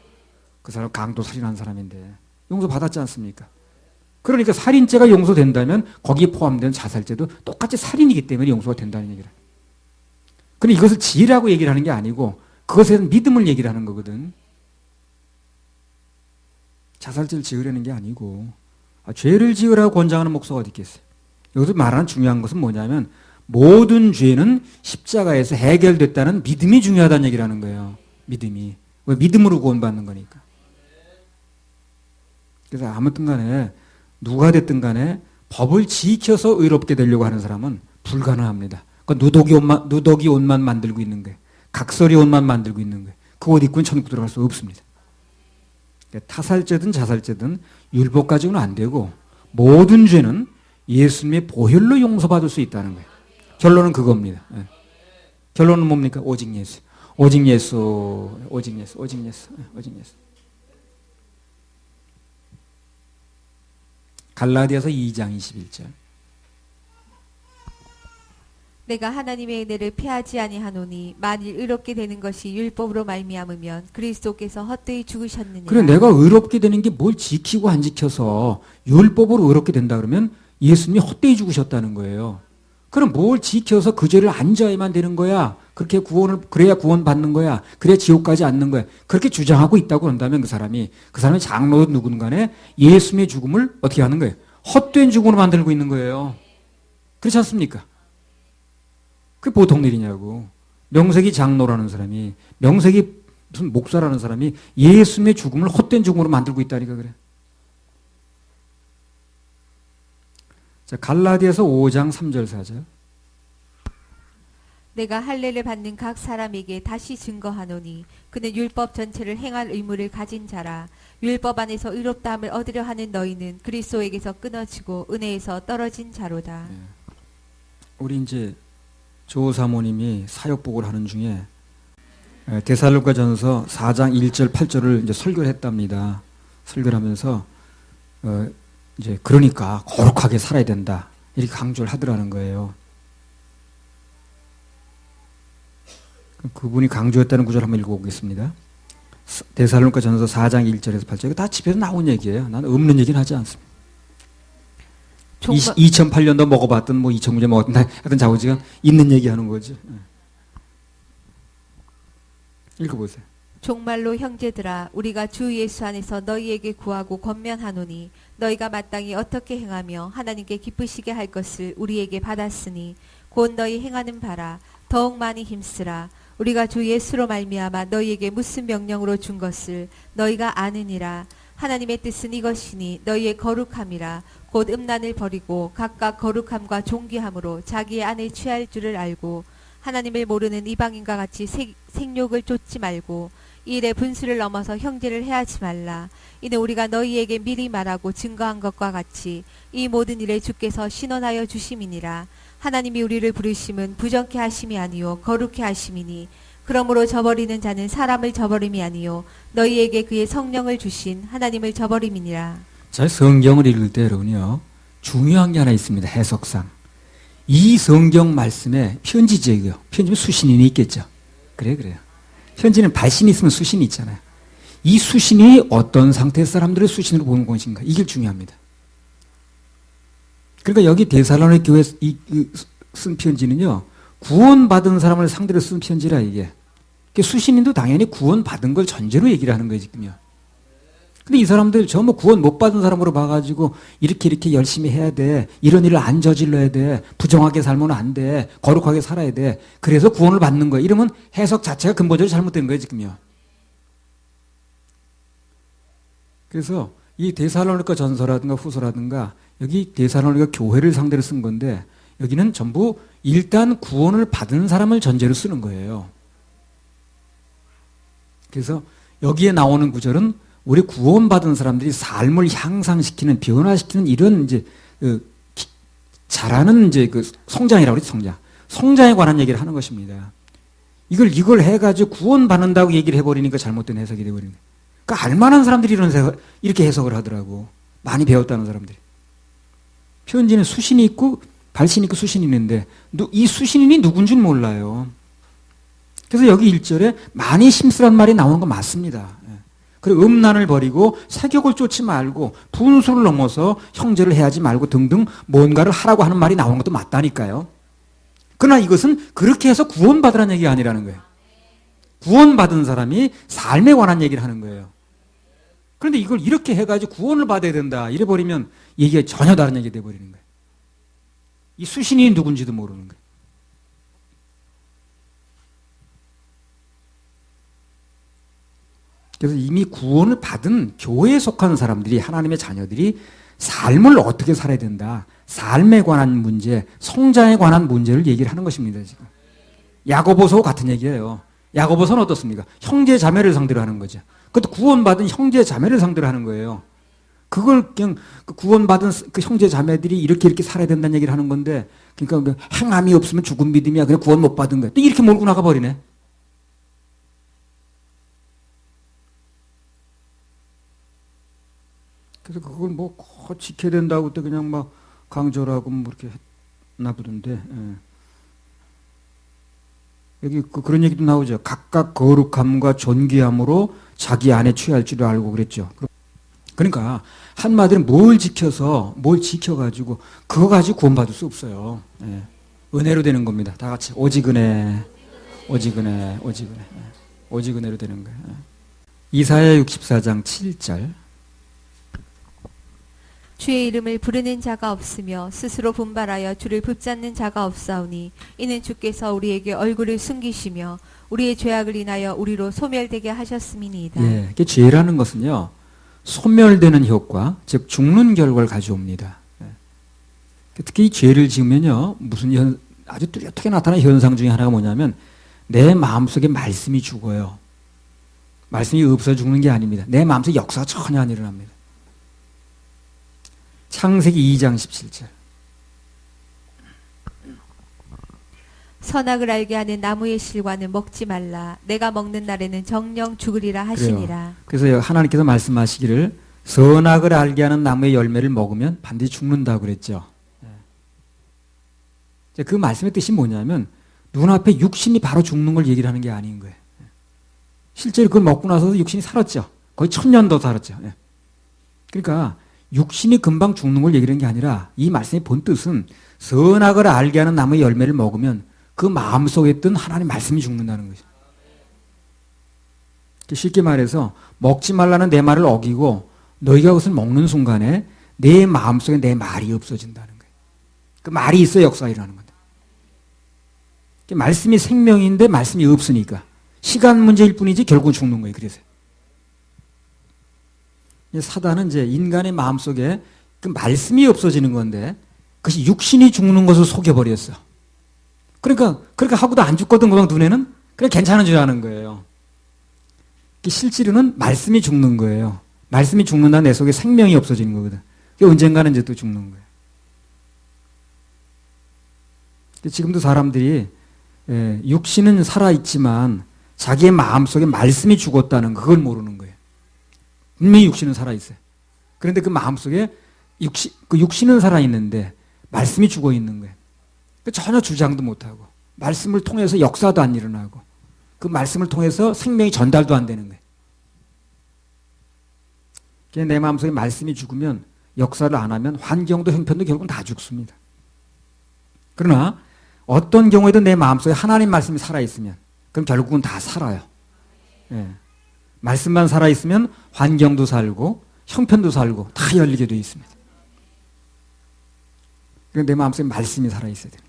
그 사람 강도 살인한 사람인데 용서받았지 않습니까? 그러니까 살인죄가 용서된다면 거기에 포함된 자살죄도 똑같이 살인이기 때문에 용서가 된다는 얘기를. 근데 이것을 지으라고 얘기를 하는 게 아니고 그것에 대한 믿음을 얘기를 하는 거거든. 자살죄를 지으려는 게 아니고 죄를 지으라고 권장하는 목사가 어디 있겠어요? 여기서 말하는 중요한 것은 뭐냐면 모든 죄는 십자가에서 해결됐다는 믿음이 중요하다는 얘기를 하는 거예요. 믿음이. 왜? 믿음으로 구원받는 거니까. 그래서 아무튼 간에 누가 됐든 간에 법을 지켜서 의롭게 되려고 하는 사람은 불가능합니다. 그러니까 누더기 옷만 만들고 있는 거예요. 각설이 옷만 만들고 있는 거예요. 그 옷 입고는 천국 들어갈 수 없습니다. 타살죄든 자살죄든 율법 가지고는 안 되고 모든 죄는 예수님의 보혈로 용서받을 수 있다는 거예요. 결론은 그겁니다. 네. 결론은 뭡니까? 오직 예수. 오직 예수. 오직 예수. 오직 예수. 오직 예수. 갈라디아서 2장 21절. 내가 하나님의 은혜를 피하지 아니하노니 만일 의롭게 되는 것이 율법으로 말미암으면 그리스도께서 헛되이 죽으셨느니라. 그래 내가 의롭게 되는 게 뭘 지키고 안 지켜서 율법으로 의롭게 된다 그러면 예수님이 헛되이 죽으셨다는 거예요. 그럼 뭘 지켜서 그 죄를 안 져야만 되는 거야. 그렇게 그래야 구원 받는 거야. 그래야 지옥 가지 않는 거야. 그렇게 주장하고 있다고 한다면 그 사람이 장로든 누구든 간에 예수님의 죽음을 어떻게 하는 거예요? 헛된 죽음으로 만들고 있는 거예요. 그렇지 않습니까? 그게 보통 일이냐고. 명색이 장로라는 사람이, 명색이 무슨 목사라는 사람이 예수님의 죽음을 헛된 죽음으로 만들고 있다니까 그래. 자, 갈라디아서 5장 3절 4절. 내가 할례를 받는 각 사람에게 다시 증거하노니 그는 율법 전체를 행할 의무를 가진 자라. 율법 안에서 의롭다함을 얻으려 하는 너희는 그리스도에게서 끊어지고 은혜에서 떨어진 자로다. 네. 우리 이제 조 사모님이 사역복을 하는 중에 데살로니가전서 4장 1절 8절을 이제 설교를 했답니다. 설교를 하면서 이제 그러니까 거룩하게 살아야 된다 이렇게 강조를 하더라는 거예요. 그분이 강조했다는 구절 한번 읽어보겠습니다. 데살로니가전서 4장 1절에서 8절 다 집에서 나온 얘기예요. 나는 없는 얘기는 하지 않습니다. 2008년도 먹어봤던 뭐 2009년에 먹었던 하여튼 자우지간 있는 얘기하는 거지. 읽어보세요. 정말로 형제들아 우리가 주 예수 안에서 너희에게 구하고 권면하노니 너희가 마땅히 어떻게 행하며 하나님께 기쁘시게 할 것을 우리에게 받았으니 곧 너희 행하는 바라 더욱 많이 힘쓰라. 우리가 주 예수로 말미암아 너희에게 무슨 명령으로 준 것을 너희가 아느니라. 하나님의 뜻은 이것이니 너희의 거룩함이라 곧 음란을 버리고 각각 거룩함과 존귀함으로 자기의 안에 취할 줄을 알고 하나님을 모르는 이방인과 같이 생욕을 쫓지 말고 이 일의 분수를 넘어서 형제를 해하지 말라. 이는 우리가 너희에게 미리 말하고 증거한 것과 같이 이 모든 일에 주께서 신원하여 주심이니라. 하나님이 우리를 부르심은 부정케 하심이 아니요 거룩케 하심이니 그러므로 저버리는 자는 사람을 저버림이 아니요 너희에게 그의 성령을 주신 하나님을 저버림이니라. 자, 성경을 읽을 때 여러분요, 중요한 게 하나 있습니다. 해석상. 이 성경 말씀에 편지제고요. 편지면 수신인이 있겠죠. 그래요. 편지는 발신이 있으면 수신이 있잖아요. 이 수신이 어떤 상태의 사람들을 수신으로 보는 것인가, 이게 중요합니다. 그러니까 여기 데살로니가 교회에 쓴 편지는요, 구원받은 사람을 상대로 쓴 편지라 이게. 수신인도 당연히 구원받은 걸 전제로 얘기를 하는 거예요, 지금요. 근데 이 사람들 전부 구원 못 받은 사람으로 봐가지고 이렇게 열심히 해야 돼. 이런 일을 안 저질러야 돼. 부정하게 살면 안 돼. 거룩하게 살아야 돼. 그래서 구원을 받는 거예요. 이러면 해석 자체가 근본적으로 잘못된 거예요, 지금요. 그래서 이 데살로니가 전서라든가 후서라든가 여기 데살로니가 교회를 상대로 쓴 건데 여기는 전부 일단 구원을 받은 사람을 전제로 쓰는 거예요. 그래서 여기에 나오는 구절은 우리 구원받은 사람들이 삶을 향상시키는, 변화시키는 이런 이제 잘하는 이제 성장이라고 그러죠, 성장. 성장에 관한 얘기를 하는 것입니다. 이걸 해가지고 구원받는다고 얘기를 해버리니까 잘못된 해석이 돼버리는 거예요. 그러니까 알만한 사람들이 이렇게 해석을 하더라고. 많이 배웠다는 사람들이. 편지는 수신이 있고 발신이 있고 수신이 있는데 이 수신인이 누군지는 몰라요. 그래서 여기 1절에 많이 심쓰란 말이 나오는 건 맞습니다. 그리고 음란을 버리고 색욕을 쫓지 말고 분수를 넘어서 형제를 해하지 말고 등등 뭔가를 하라고 하는 말이 나오는 것도 맞다니까요. 그러나 이것은 그렇게 해서 구원받으라는 얘기가 아니라는 거예요. 구원받은 사람이 삶에 관한 얘기를 하는 거예요. 그런데 이걸 이렇게 해가지고 구원을 받아야 된다 이래버리면 얘기가 전혀 다른 얘기가 돼버리는 거예요. 이 수신이 누군지도 모르는 거예요. 그래서 이미 구원을 받은 교회에 속한 사람들이, 하나님의 자녀들이 삶을 어떻게 살아야 된다, 삶에 관한 문제, 성장에 관한 문제를 얘기를 하는 것입니다. 지금 야고보서 같은 얘기예요. 야고보서는 어떻습니까? 형제 자매를 상대로 하는 거죠. 그것도 구원받은 형제 자매를 상대로 하는 거예요. 그걸 그냥 구원받은 그 형제 자매들이 이렇게 살아야 된다는 얘기를 하는 건데, 그러니까 행함이 없으면 죽은 믿음이야, 그냥 구원 못 받은 거야, 또 이렇게 몰고 나가 버리네. 그래서 그걸 뭐 지켜야 된다고 또 그냥 막 강조를 하고 뭐 이렇게 했나 보던데, 예. 여기 그런 얘기도 나오죠. 각각 거룩함과 존귀함으로 자기 안에 취할 줄을 알고 그랬죠. 그러니까 한마디로 뭘 지켜가지고 그거 가지고 구원받을 수 없어요. 예. 은혜로 되는 겁니다. 다 같이 오직 은혜, 오직 은혜, 오직 은혜, 오직 은혜로 되는 거예요. 이사야 64장 7절. 주의 이름을 부르는 자가 없으며 스스로 분발하여 주를 붙잡는 자가 없사오니 이는 주께서 우리에게 얼굴을 숨기시며 우리의 죄악을 인하여 우리로 소멸되게 하셨음이니이다. 예, 이게 죄라는 것은요, 소멸되는 효과, 즉 죽는 결과를 가져옵니다. 예. 특히 이 죄를 지으면요, 아주 뚜렷하게 나타나는 현상 중에 하나가 뭐냐면 내 마음속에 말씀이 죽어요. 말씀이 없어 죽는 게 아닙니다. 내 마음속에 역사가 전혀 안 일어납니다. 창세기 2장 17절. 선악을 알게 하는 나무의 실과는 먹지 말라. 내가 먹는 날에는 정령 죽으리라 하시니라. 그래요. 그래서 하나님께서 말씀하시기를 선악을 알게 하는 나무의 열매를 먹으면 반드시 죽는다고 그랬죠. 그 말씀의 뜻이 뭐냐면 눈앞에 육신이 바로 죽는 걸 얘기를 하는 게 아닌 거예요. 실제로 그걸 먹고 나서 육신이 살았죠. 거의 1000년 더 살았죠. 그러니까 육신이 금방 죽는 걸 얘기하는 게 아니라 이 말씀의 본 뜻은 선악을 알게 하는 나무의 열매를 먹으면 그 마음속에 있던 하나님의 말씀이 죽는다는 거죠. 쉽게 말해서 먹지 말라는 내 말을 어기고 너희가 그것을 먹는 순간에 내 마음속에 내 말이 없어진다는 거예요. 그 말이 있어 역사가 일어나는 건데. 말씀이 생명인데 말씀이 없으니까 시간 문제일 뿐이지 결국은 죽는 거예요. 그래서 이 사단은 이제 인간의 마음속에 그 말씀이 없어지는 건데 그것이 육신이 죽는 것을 속여버렸어. 그러니까 그렇게 하고도 안 죽거든 그냥 눈에는 그냥 괜찮은 줄 아는 거예요. 실제로는 말씀이 죽는 거예요. 말씀이 죽는다 내 속에 생명이 없어지는 거거든. 언젠가는 이제 또 죽는 거예요. 지금도 사람들이 육신은 살아있지만 자기의 마음속에 말씀이 죽었다는 그걸 모르는 거예요. 분명히 육신은 살아있어요. 그런데 그 마음속에 육신은 살아있는데 말씀이 죽어있는 거예요. 전혀 주장도 못하고 말씀을 통해서 역사도 안 일어나고 그 말씀을 통해서 생명이 전달도 안 되는 거예요. 내 마음속에 말씀이 죽으면 역사를 안 하면 환경도 형편도 결국은 다 죽습니다. 그러나 어떤 경우에도 내 마음속에 하나님 말씀이 살아있으면 그럼 결국은 다 살아요. 예. 말씀만 살아있으면 환경도 살고 형편도 살고 다 열리게 되어 있습니다. 내 마음속에 말씀이 살아있어야 됩니다.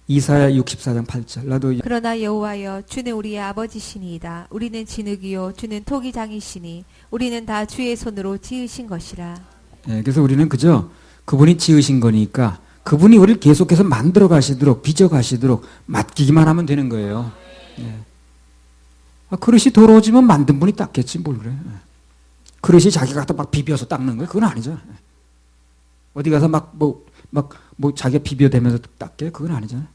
이사야 64장 8절 나도 그러나 여호와여 주는 우리의 아버지시니이다. 우리는 진흙이요 주는 토기장이시니 우리는 다 주의 손으로 지으신 것이라. 예, 그래서 우리는 그저 그분이 지으신 거니까 그분이 우리를 계속해서 만들어 가시도록 빚어 가시도록 맡기기만 하면 되는 거예요. 예. 그릇이 더러워지면 만든 분이 닦겠지 뭘 그래. 예. 그릇이 자기가 갖다 막 비벼서 닦는 거예요. 그건 아니죠. 예. 어디 가서 뭐 자기가 비벼대면서 닦게? 그건 아니잖아요.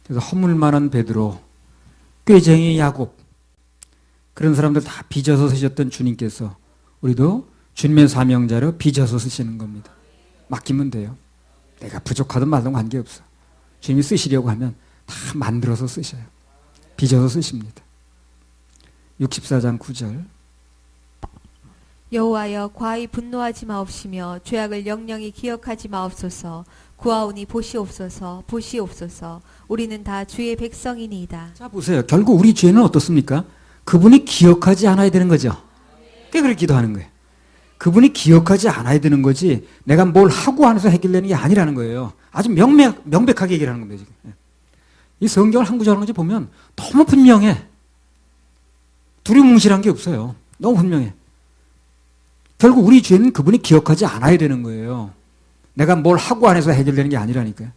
그래서 허물만한 베드로, 꾀쟁이 야곱, 그런 사람들 다 빚어서 쓰셨던 주님께서 우리도 주님의 사명자로 빚어서 쓰시는 겁니다. 맡기면 돼요. 내가 부족하든 말든 관계없어. 주님이 쓰시려고 하면 다 만들어서 쓰셔요. 빚어서 쓰십니다. 64장 9절 여호와여 과히 분노하지 마옵시며 죄악을 영영히 기억하지 마옵소서. 구하오니 보시옵소서 보시옵소서. 우리는 다 주의 백성이니이다. 자 보세요. 결국 우리 죄는 어떻습니까? 그분이 기억하지 않아야 되는 거죠. 그렇게 기도하는 거예요. 그분이 기억하지 않아야 되는 거지 내가 뭘 하고 안에서 해결되는 게 아니라는 거예요. 아주 명백하게 얘기를 하는 겁니다. 지금. 이 성경을 한 구절 한 구절 보면 너무 분명해. 두리뭉실한 게 없어요. 너무 분명해. 결국 우리 죄는 그분이 기억하지 않아야 되는 거예요. 내가 뭘 하고 안에서 해결되는 게 아니라니까요.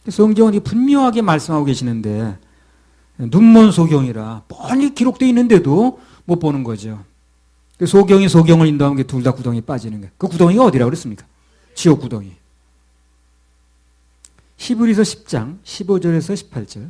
성경은 분명하게 말씀하고 계시는데 눈먼 소경이라 뻔히 기록되어 있는데도 못 보는 거죠. 소경이 소경을 인도하는 게 둘 다 구덩이에 빠지는 거예요. 그 구덩이가 어디라고 그랬습니까? 지옥 구덩이. 히브리서 10장 15절에서 18절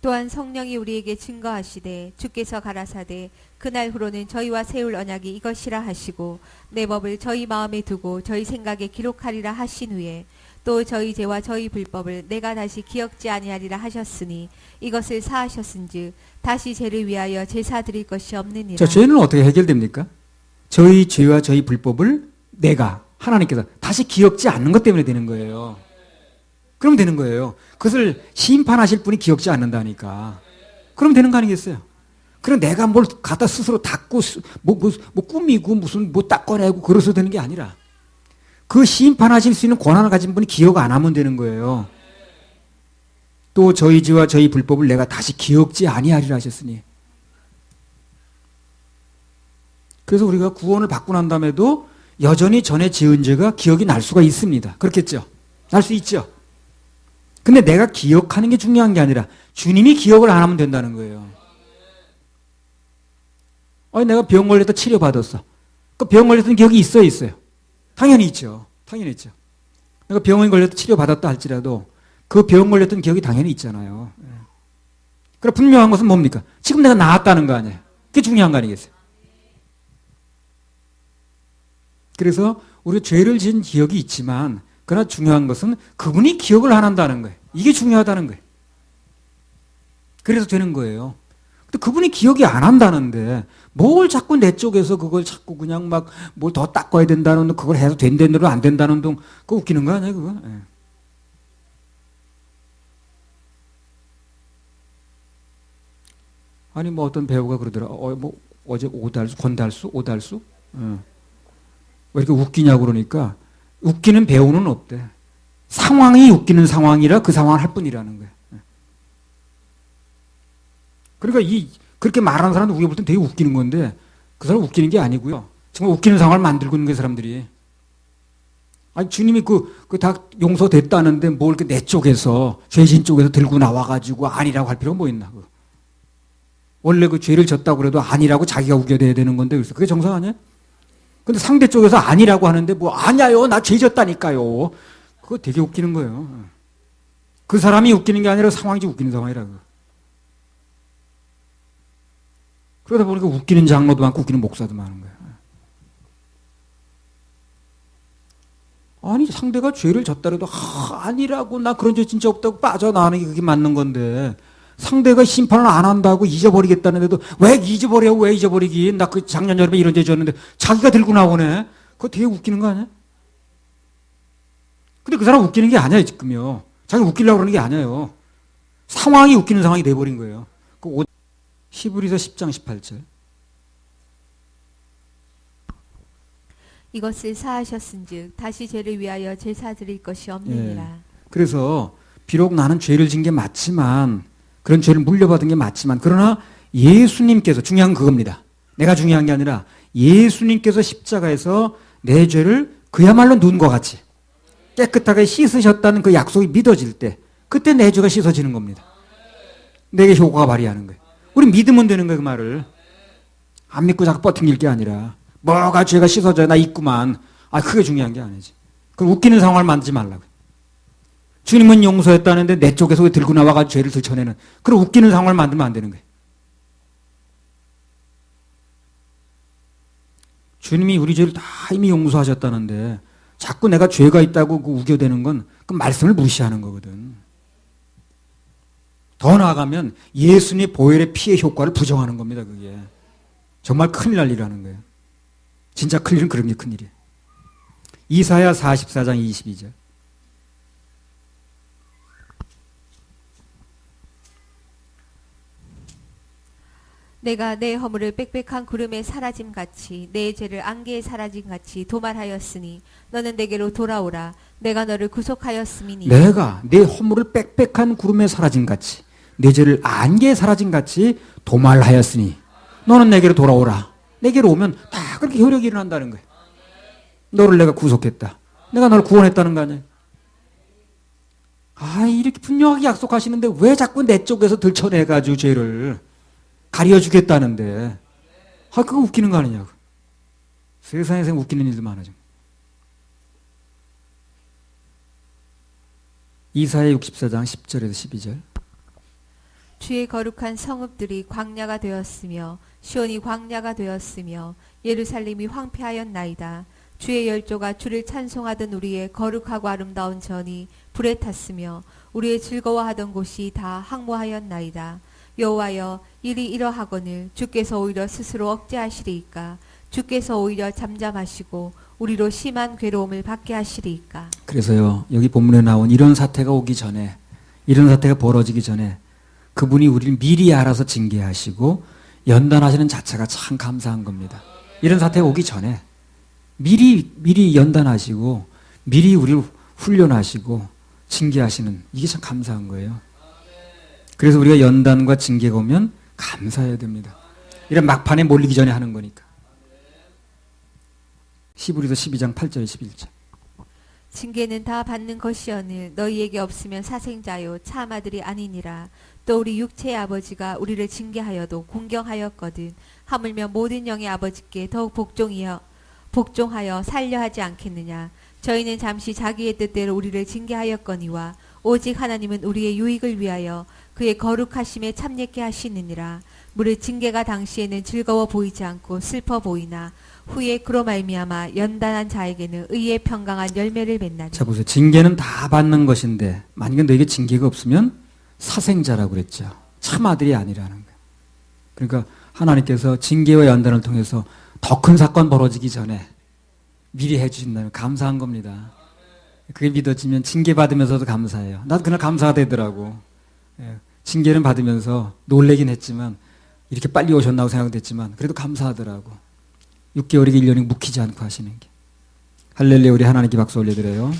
또한 성령이 우리에게 증거하시되 주께서 가라사대 그날 후로는 저희와 세울 언약이 이것이라 하시고 내 법을 저희 마음에 두고 저희 생각에 기록하리라 하신 후에 또 저희 죄와 저희 불법을 내가 다시 기억지 아니하리라 하셨으니 이것을 사하셨은즉 다시 죄를 위하여 제사 드릴 것이 없느니라. 자, 죄는 어떻게 해결됩니까? 저희 죄와 저희 불법을 내가 하나님께서 다시 기억지 않는 것 때문에 되는 거예요. 그러면 되는 거예요. 그것을 심판하실 분이 기억지 않는다니까. 그럼 되는 거 아니겠어요? 그럼 내가 뭘 갖다 스스로 닦고 뭐 꾸미고 무슨 뭐 닦아내고 그래서 되는 게 아니라 그 심판하실 수 있는 권한을 가진 분이 기억 안 하면 되는 거예요. 또 저희 죄와 저희 불법을 내가 다시 기억지 아니하리라 하셨으니. 그래서 우리가 구원을 받고 난 다음에도 여전히 전에 지은 죄가 기억이 날 수가 있습니다. 그렇겠죠? 날 수 있죠? 근데 내가 기억하는 게 중요한 게 아니라 주님이 기억을 안 하면 된다는 거예요. 내가 병 걸려서 치료받았어. 그 병 걸렸던 기억이 있어요? 당연히 있죠. 당연히 있죠. 내가 병원에 걸려서 치료받았다 할지라도 그 병 걸렸던 기억이 당연히 있잖아요. 그럼 분명한 것은 뭡니까? 지금 내가 나았다는 거 아니에요. 그게 중요한 거 아니겠어요? 그래서 우리가 죄를 지은 기억이 있지만 그러나 중요한 것은 그분이 기억을 안 한다는 거예요. 이게 중요하다는 거예요. 그래서 되는 거예요. 근데 그분이 기억이 안 한다는데 뭘 자꾸 내 쪽에서 그걸 자꾸 그냥 막 뭘 더 닦아야 된다는 그걸 해서 된다는 대로 안 된다는 둥 그거 웃기는 거 아니야 그거? 예. 아니 뭐 어떤 배우가 그러더라. 뭐 어제 권달수? 왜 이렇게 웃기냐고 그러니까 웃기는 배우는 없대. 상황이 웃기는 상황이라 그 상황을 할 뿐이라는 거예요. 그러니까 그렇게 말하는 사람도 우리가 볼 땐 되게 웃기는 건데 그 사람 웃기는 게 아니고요. 정말 웃기는 상황을 만들고 있는 거예요, 사람들이. 아니, 주님이 다 용서됐다는데 뭘 이렇게 내 쪽에서, 죄진 쪽에서 들고 나와가지고 아니라고 할 필요가 뭐 있나. 원래 그 죄를 졌다고 그래도 아니라고 자기가 우겨대야 되는 건데, 그래서 그게 정상 아니에요? 근데 상대 쪽에서 아니라고 하는데 뭐, 아니야요, 나 죄 졌다니까요. 그거 되게 웃기는 거예요. 그 사람이 웃기는 게 아니라 상황이 웃기는 상황이라고. 그러다 보니까 웃기는 장로도 많고 웃기는 목사도 많은 거예요. 아니, 상대가 죄를 졌다래도 아니라고, 나 그런 죄 진짜 없다고 빠져나가는 게 그게 맞는 건데, 상대가 심판을 안 한다고 잊어버리겠다는데도 왜 잊어버려? 왜 잊어버리긴? 나 그 작년 여름에 이런 죄 졌는데 자기가 들고 나오네. 그거 되게 웃기는 거 아니야? 근데 그 사람 웃기는 게 아니야, 지금요. 자기가 웃기려고 그러는 게 아니에요. 상황이 웃기는 상황이 돼버린 거예요. 히브리서 10장 18절. 이것을 사하셨은즉 다시 죄를 위하여 제사 드릴 것이 없느니라. 예. 그래서 비록 나는 죄를 진 게 맞지만, 그런 죄를 물려받은 게 맞지만, 그러나 예수님께서, 중요한 건 그겁니다. 내가 중요한 게 아니라 예수님께서 십자가에서 내 죄를 그야말로 눈과 같이 깨끗하게 씻으셨다는 그 약속이 믿어질 때, 그때 내 죄가 씻어지는 겁니다. 내게 효과가 발휘하는 거예요. 우리 믿으면 되는 거예요, 그 말을. 안 믿고 자꾸 버팅길 게 아니라, 뭐가 죄가 씻어져야 나 있구만. 그게 중요한 게 아니지. 그럼 웃기는 상황을 만들지 말라고. 주님은 용서했다는데 내 쪽에서 왜 들고 나와가지고 죄를 들춰내는 그런 웃기는 상황을 만들면 안 되는 거예요. 주님이 우리 죄를 다 이미 용서하셨다는데 자꾸 내가 죄가 있다고 우겨대는 건 그 말씀을 무시하는 거거든. 더 나아가면 예수님의 보혈의 피의 효과를 부정하는 겁니다. 그게 정말 큰일 날 일이라는 거예요. 진짜 큰일은 그런 게 큰일이에요. 이사야 44장 22절. 내가 내 허물을 빽빽한 구름에 사라짐같이 내 죄를 안개에 사라짐같이 도말하였으니 너는 내게로 돌아오라. 내가 너를 구속하였음이니. 내가 내 허물을 빽빽한 구름에 사라짐같이 내 죄를 안개에 사라짐같이 도말하였으니 너는 내게로 돌아오라. 내게로 오면 다 그렇게 효력이 일어난다는 거예요. 너를 내가 구속했다. 내가 너를 구원했다는 거 아니에요. 이렇게 분명하게 약속하시는데 왜 자꾸 내 쪽에서 들춰내가지고 죄를 가려주겠다는데 그거 웃기는 거 아니냐고. 세상에서 웃기는 일도 많아져. 이사야 64장 10절에서 12절. 주의 거룩한 성읍들이 광야가 되었으며 시온이 광야가 되었으며 예루살렘이 황폐하였나이다. 주의 열조가 주를 찬송하던 우리의 거룩하고 아름다운 전이 불에 탔으며 우리의 즐거워하던 곳이 다 항모하였나이다. 여호와여, 일이 이러하거늘 주께서 오히려 스스로 억제하시리이까? 주께서 오히려 잠잠하시고 우리로 심한 괴로움을 받게 하시리이까? 그래서요, 여기 본문에 나온 이런 사태가 오기 전에, 이런 사태가 벌어지기 전에 그분이 우리를 미리 알아서 징계하시고 연단하시는 자체가 참 감사한 겁니다. 이런 사태가 오기 전에 미리 연단하시고 미리 우리를 훈련하시고 징계하시는, 이게 참 감사한 거예요. 그래서 우리가 연단과 징계가 오면 감사해야 됩니다. 이런 막판에 몰리기 전에 하는 거니까. 히브리서 12장 8절 11절. 징계는 다 받는 것이오늘 너희에게 없으면 사생자요 참 아들이 아니니라. 또 우리 육체의 아버지가 우리를 징계하여도 공경하였거든 하물며 모든 영의 아버지께 더욱 복종하여 살려 하지 않겠느냐. 저희는 잠시 자기의 뜻대로 우리를 징계하였거니와 오직 하나님은 우리의 유익을 위하여 그의 거룩하심에 참여케 하시느니라. 무릇 징계가 당시에는 즐거워 보이지 않고 슬퍼 보이나 후에 그로 말미암아 연단한 자에게는 의의 평강한 열매를 맺나니. 자 보세요. 징계는 다 받는 것인데 만약에 너에게 징계가 없으면 사생자라고 그랬죠. 참 아들이 아니라는 거예요. 그러니까 하나님께서 징계와 연단을 통해서 더 큰 사건 벌어지기 전에 미리 해주신다면 감사한 겁니다. 그게 믿어지면 징계 받으면서도 감사해요. 나도 그날 감사가 되더라고. 징계는 받으면서 놀래긴 했지만 이렇게 빨리 오셨나고 생각됐지만 그래도 감사하더라고. 6개월이고 1년이 묵히지 않고 하시는 게. 할렐루야. 우리 하나님께 박수 올려드려요.